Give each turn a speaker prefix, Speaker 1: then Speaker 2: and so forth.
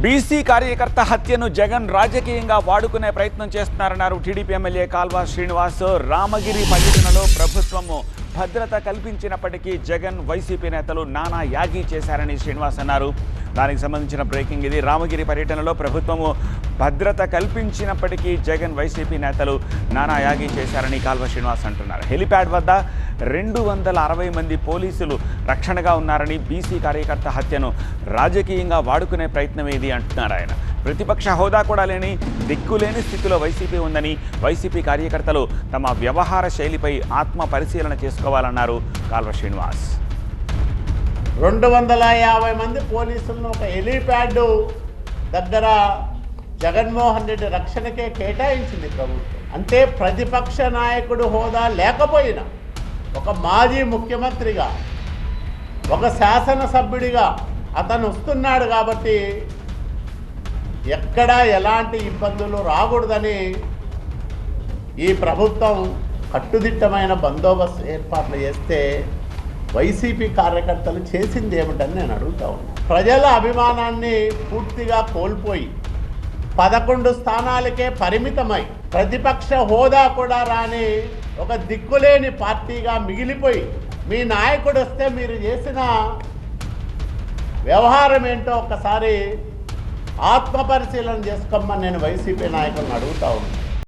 Speaker 1: BC కార్యకర్త హత్యను జగన్ రాజకీయంగా వాడుకునే ప్రయత్నం చేస్తున్నారన్నారు టీడీపీ ఎమ్మెల్యే కాల్వ శ్రీనివాస్. రామగిరి పర్యటనలో ప్రభుత్వము భద్రత కల్పించినప్పటికీ జగన్ వైసీపీ నేతలు నానా యాగి చేశారని శ్రీనివాస్ అన్నారు. దానికి సంబంధించిన బ్రేకింగ్ ఇది. రామగిరి పర్యటనలో ప్రభుత్వము భద్రత కల్పించినప్పటికీ జగన్ వైసీపీ నేతలు నానా యాగి చేశారని కాల్వ శ్రీనివాస్ అంటున్నారు. హెలిప్యాడ్ వద్ద 260 మంది పోలీసులు రక్షణగా ఉన్నారని, బీసీ కార్యకర్త హత్యను రాజకీయంగా వాడుకునే ప్రయత్నం ఏది అంటున్నారు ఆయన. ప్రతిపక్ష హోదా కూడా లేని దిక్కులేని స్థితిలో వైసీపీ ఉందని, వైసీపీ కార్యకర్తలు తమ వ్యవహార శైలిపై ఆత్మ పరిశీలన చేసుకోవాలన్నారు కాల్వ శ్రీనివాస్.
Speaker 2: 250 మంది పోలీసులను ఒక హెలీప్యాడ్ దగ్గర జగన్మోహన్ రెడ్డి రక్షణకే కేటాయించింది ప్రభుత్వం. అంటే ప్రతిపక్ష నాయకుడు హోదా లేకపోయినా ఒక మాజీ ముఖ్యమంత్రిగా, ఒక శాసనసభ్యుడిగా అతను వస్తున్నాడు కాబట్టి ఎక్కడా ఎలాంటి ఇబ్బందులు రాకూడదని ఈ ప్రభుత్వం కట్టుదిట్టమైన బందోబస్తు ఏర్పాట్లు చేస్తే వైసీపీ కార్యకర్తలు చేసింది ఏమిటని నేను అడుగుతా ఉన్నాను. ప్రజల అభిమానాన్ని పూర్తిగా కోల్పోయి 11 స్థానాలకే పరిమితమై ప్రతిపక్ష హోదా కూడా రాని ఒక దిక్కులేని పార్టీగా మిగిలిపోయి మీ నాయకుడు వస్తే మీరు చేసిన వ్యవహారం ఏంటో ఒకసారి ఆత్మపరిశీలన చేసుకోమని నేను వైసీపీ నాయకులను అడుగుతా ఉన్నాను.